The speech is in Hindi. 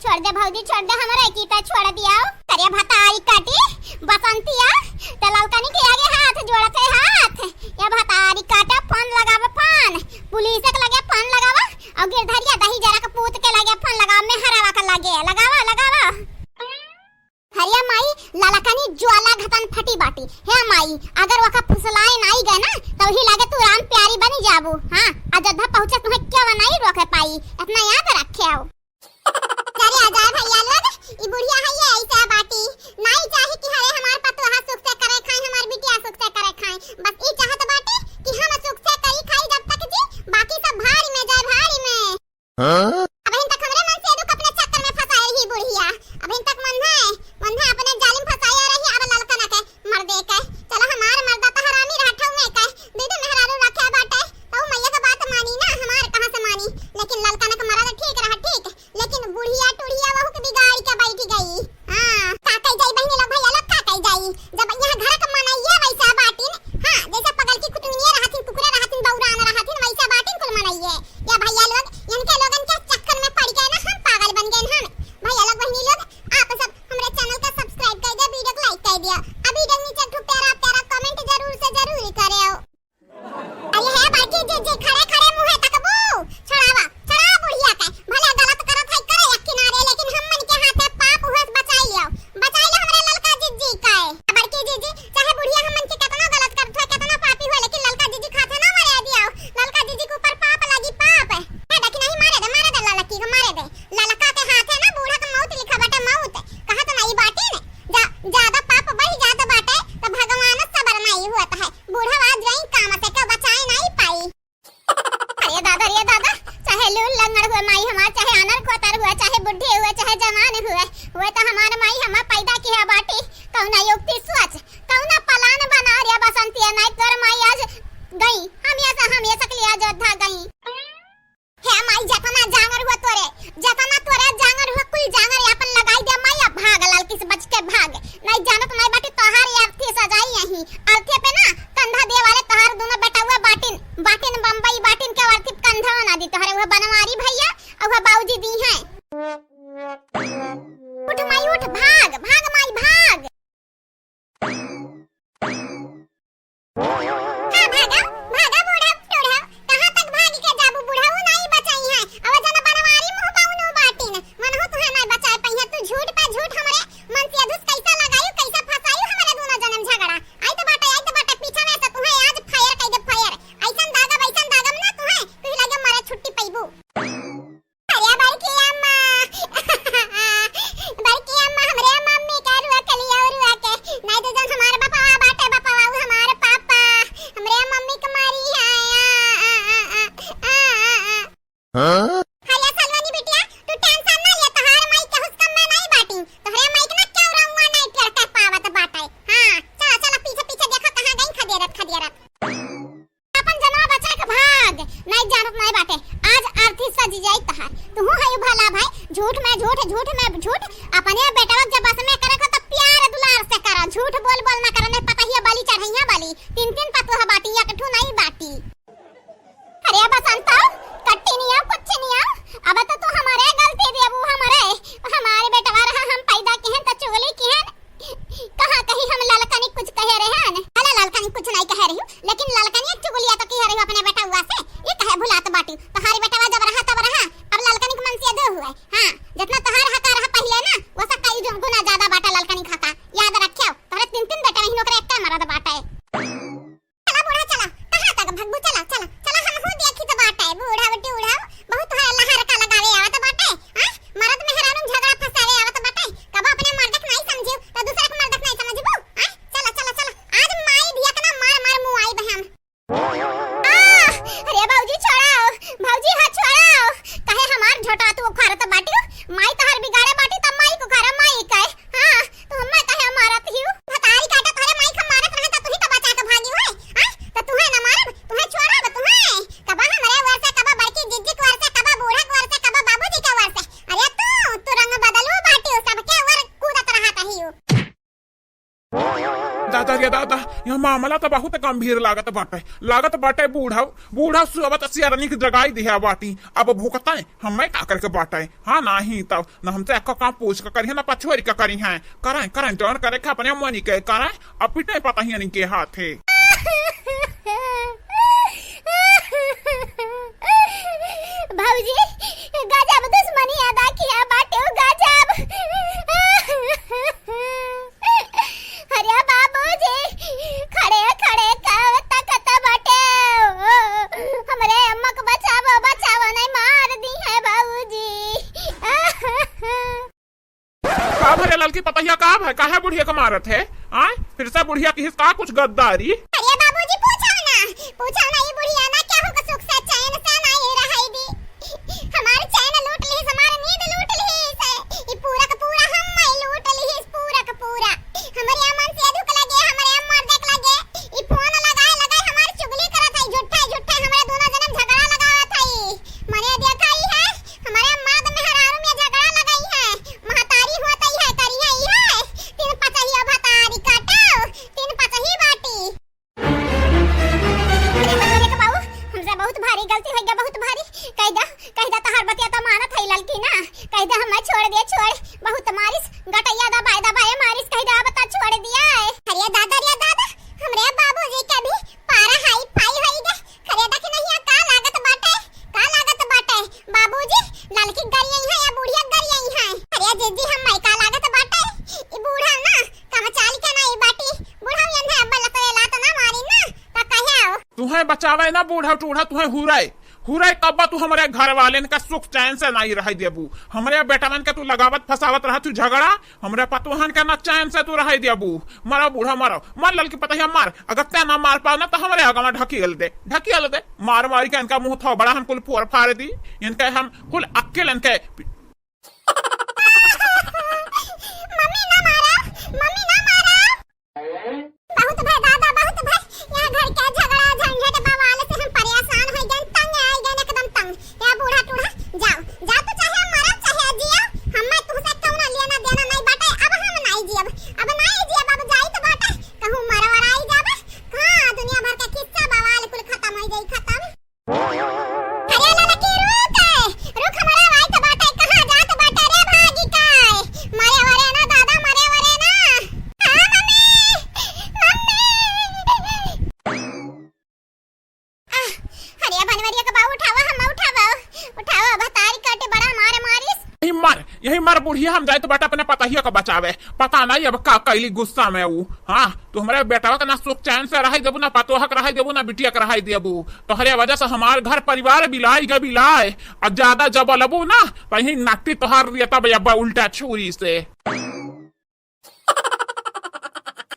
छोड़ दे भौजी छोड़ दे हमरा कीता छोड़ दिया करिया भतारी काटी बसंतिया त ललकनी के आगे हाथ जोड़ते हाथ या भतारी काटा फोन लगावे फोन पुलिस के लगे फोन लगावा और गिरधरिया दही जरा के पूत के लगे फोन लगावे में हरावा के लगे लगावा हरिया माई ललकनी ज्वाला घतन फटी बाटी हे माई अगर वका फुसलाए नहीं गए ना तो ही लागे तू राम प्यारी बनी जाबू हां अयोध्या पहुंचे तुम्हें क्या नहीं रोके पाई इतना याद रखे आओ चले आ जाए भैया लोग ई बुढ़िया है ये ऐसा बाटी नहीं चाहे कि हरे हमार पतोहा सुख से करे खाए हमार बिटिया सुख से करे खाए बस ई चाहत बाटी कि हम सुख से करी खाई जब तक जी बाकी सब भारी में जाए भारी में हां अब इन तक हमरे मन से दुख अपने चक्कर में फंसाए रही बुढ़िया अब इन तक मन है अपने जालिम फसाया रही अब ललकना के मर दे के चलो हमार मर्दा तो हरामी रहठौ में के दीदी मेहरारू रखे बाटे तो मैया के बात मानी ना हमार कहां से मानी लेकिन ललकना के मरा तो ठीक रहा ठीक लेकिन बुढ़िया टुढ़िया वहु के बिगाड़ी के बैठ गई हां का कह जाई बहनी लोग भैया लोग का कह जाई जब यहां घर के मनाइए वैसा बाटिन हां जैसे पगल की कुटुनिया रहथिन कुकुरे रहथिन बौरान रहथिन वैसा बाटिन कुल मनाइए या भैया लोग इनके लोगन के चक्कर में पड़ गए ना हम पागल बन गए हम भैया लोग बहनी लोग आप सब हमारे चैनल को सब्सक्राइब कर दे वीडियो को लाइक कर दिया अभी वीडियो नीचे एक प्यारा कमेंट जरूर से जरूर करेओ अरे है बाकी जे खड़े मुंह तकबू छड़ावा छड़ा बुढ़िया के भले गलत करत है करे एक किनारे लेकिन हमन के हाथे पाप हुस बचाई लियो हमरे ललका जिज्जी के बड़की जिज्जी चाहे बुढ़िया हमन के कितना गलत करत है कितना पापी हो लेकिन ललका जिज्जी खाते ना मरे दियो ललका जिज्जी के ऊपर पाप लगी पाप है देखी नहीं मारे दे ललकी को मारे दे ललका के हाथे ना बूढ़ा का मौत लिखा बाटे मौत कहा तो नहीं बाटी ने ज्यादा पाप बढ़ जाता बाटे तो भगवान सबर नहीं होता है बूढ़ा आज रही काम से के बचाए नहीं पाई अरे दादा चाहे लूल लंगड़ हुए माई हमार चाहे अनर खोतर हुए चाहे बुढ़ी हुए चाहे जवान हुए तो हमार माई हम पैदा किया बाटी कौना युक्ति सोच कौना प्लान बना रे बसंती नहीं तोर माई आज गई हम ये सकली अयोध्या गई हे माई जतना जांगर हुआ तोरे जांगर हुआ कुल जांगर अपन लगाई दे माई भाग ललकी से बच के भाग नहीं जानत नहीं बाटी तोहार अर्थी सजाई यही अर्थी पे ना कंधा दे वाले तोहार दोनों बेटा हुआ बाटिन बम्बई बाटिन के अर्थी कंधा ना दी तोहरे हुआ बनवारी भैया और हुआ बाबूजी दी है उठ माई उठ भाग माई भाग भागा बूढ़ा टूढ़ा कहां तक भागी के जाबू बूढ़ा वो नहीं बचाई है अब जना बनवारी मुंह पाउनो बाटिन मन हो तुहे नहीं बचाए पहिया तू झूठ पे झूठ हमरे मन से अधुस कैसा लगायू कैसा फसायू हमरे दोनों जन्म झगड़ा आई तो बाटे पीछा में से तुहे आज फायर कह दे फायर ऐसन दागम ना तुहे लगे मारे छुट्टी पैबू अरे बड़की अम्मा हमरे मम्मी का रुआ कलिया रुआ के नहीं तो जन हमारे बापा बाटे हमारे पापा हमरे मम्मी के मारी है हां हरिया सलवानी बिटिया तू टेंशन ना ले तोहार माई के हुस्कम में नहीं बाटी तोहरे माई के ना क्यों रहूंगा नहीं करता पावत बाटे हां चला पीछे देखो कहां गई खदियरत अपन जना बचा के भाग नहीं जानत नहीं बाटे आज आरती सज जाई तहार तू है भला भाई झूठ में झूठ अपने बेटा जब बस में करे तो प्यार दुलार से करा झूठ बोल ना करे नहीं पता ही बलि चढ़ैया बलि तीन पतोहा बाटी या कठू नहीं बाटी अरे बसंत कट्टी नहीं कुछ नहीं अब तो तू हमारे गलती देबू हमारे बेटा रहा हम पैदा के हैं तो चुगली की हैं कहां कहीं हम ललकनी कुछ कह रहे हैं अरे ललकनी कुछ नहीं कह रही हूं लेकिन ललकनी चुगलिया तो कह रही हूं अपने बेटा हुआ से ये कहे भुलात बाटी तुम्हारी बेटा जब रहा तब रहा अब ललकनी के मन से दो हुआ हां जितना तोहार हका रहा पहले ना वो सब कई गुना ज्यादा बाटा ललकनी खाता याद रखियो तोरे तीन बेटा नहीं नौकरी एक मरद बाटा है चला बूढ़ा चला कहां तक भगबू चला हम हो देखी तो बाटा है बूढ़ा बेटी उड़ा बहुत है लहर का लगावे आवत बाटा हां मरद मेहरारू झगड़ा फसावे आवत बाटा कब अपने मर्द नहीं समझियो तो दूसरा के मर्द नहीं समझबू हां चला आज माई धिया के ना मार मुंह आई बहम अरे भौजी हाथ छोड़ाओ कहे हमार झोटा तू खारा तो बाटी माई तोहर बिगाड़े बाटी त माई को खारा माई कहे हां तो हम कहे मारत हियो भतारी काटा तोरे माई के मारत रहे त तू ही तो बचा के भागी होए हां तो तू है ना मारब तू है छोड़ब तू है कबा हमरे वर्षे कबा बड़की जिज्जी के वर्षे कबा बूढ़ा के वर्षे कबा बाबूजी के वर्षे अरे तू रंग बदलू बाटी सब के वर कूदत रहत हियो दादा यह मामला तो बहुत गंभीर लागत बाटे। बूढ़ा सुबह सियारनी की जगाई दिया बाटी, अब भूखता है हमें का करके बाटे। हाँ नहीं तब न हमसे एक काम पूछ कर करी है, न पछुआरी का करी है। करें जौन करे अपने मनी के करें, अब पिटे पता ही नहीं के हाथ है। भाऊजी गजब दुश्मनी अदा किया बाटे, गजब। अरे बाबूजी खड़े खड़े तकत बाटे, हमरे अम्मा को बचावो नहीं मार दी है बाबूजी। का भरे लड़की पतहिया का है, काहे बुढ़िया का मारत है? आए फिर से बुढ़िया की का कुछ गद्दारी? अरे बाबूजी पूछो ना ये बुढ़िया ना क्या होगा, सुख से चैन से नहीं रही दी। हमारे चैन लूट ली, हमारे नींद लूट ली, ये पूरा का पूरा हम लूट ली, पूरा का पूरा। हमारे अमन से दुख लगे, हमारे अम्मा देख लगे, ये फोन लगाए हमारी चुगली करत है, झूठा हमारे दोनों जन्म झगड़ा लगावत है। मैंने देखा ही है हमारे मर्द मेहरारू में झगड़ा लगाई है, महतारी होती है करी है ये तीन पचहिया भतारी काटो, तीन पचही बाटी। हमसे बहुत भारी गलती हो गया, बहुत भारी। कहदा तहार बतिया तो मानत है लड़की ना, कहदा हमें छोड़ बहुत मारिस, गटैया दबाए मारिस, कहदा बता छोड़ दिया है। अरे दादा हमरे बाबूजी के भी पारा हाई फाई होई गे, खरे देख नहीं का लागत बाटे बाबूजी, लड़की गरियई है या बुढ़िया गरियई है? अरे जीजी हम का लागत बाटे, ई बूढ़ा ना कहां चाल के नहीं बाटी, बूढ़ा यंधे अब्बा लतरे लात ना मारी ना त कहे आओ तुम्हें बचावे ना बूढ़ा टूढ़ा, तुम्हें हुराई कब्बा तू हमारे घर वाले का सुख चैन से नहीं रह देबू। हमारे बेटा मन के तू लगावत फसावत रहा, तू झगड़ा हमारे पतोहन के ना चैन से तू रह देबू। मारो बूढ़ा मार लड़की पता मार, अगर ते ना मार पाओ ना तो हमारे आगे में ढकेल दे मार के इनका मुंह था बड़ा, हम कुल फोड़ फाड़ दी, इनके हम कुल अकेले इनके। मम्मी ना मारो बहुत भाई दादा, बहुत भाई यहाँ घर के झगड़ा झंझट बवाल से हम परेशान हो गए, तंग आ गए एकदम तंग। या बूढ़ा टूढ़ा जाओ तो चाहे मरो चाहे जियो, हमें तुमसे क्यों ना लेना देना नहीं बाटे। अब हम नहीं जियब, अब जाई तो बाटे कहूं मरो और आई जाबे। हां दुनिया भर का किस्सा बवाल कुल खत्म हो गई, खत्म। अरे लड़की रुक हमारा भाई तो बाटे, कहां जात बाटे रे भागी काय, मरे वरे ना दादा, मरे वरे ना। हां मम्मी हरिया बनवरिया का बाबू उठावा भतारी काटे बड़ा मारिस। यही मार बुढ़िया, हम जाए तो बेटा अपने पतहिया का बचावे। पता नहीं अब का कैली गुस्सा में वो। हाँ तो हमारे बेटा का ना सुख चैन से रह देबू, ना पतोहक रह देबू, ना बिटिया का रह देबू। तो हरे वजह से हमारे घर परिवार बिलाए और ज्यादा जब लबू ना वही नाटी तोहार उल्टा छुरी से।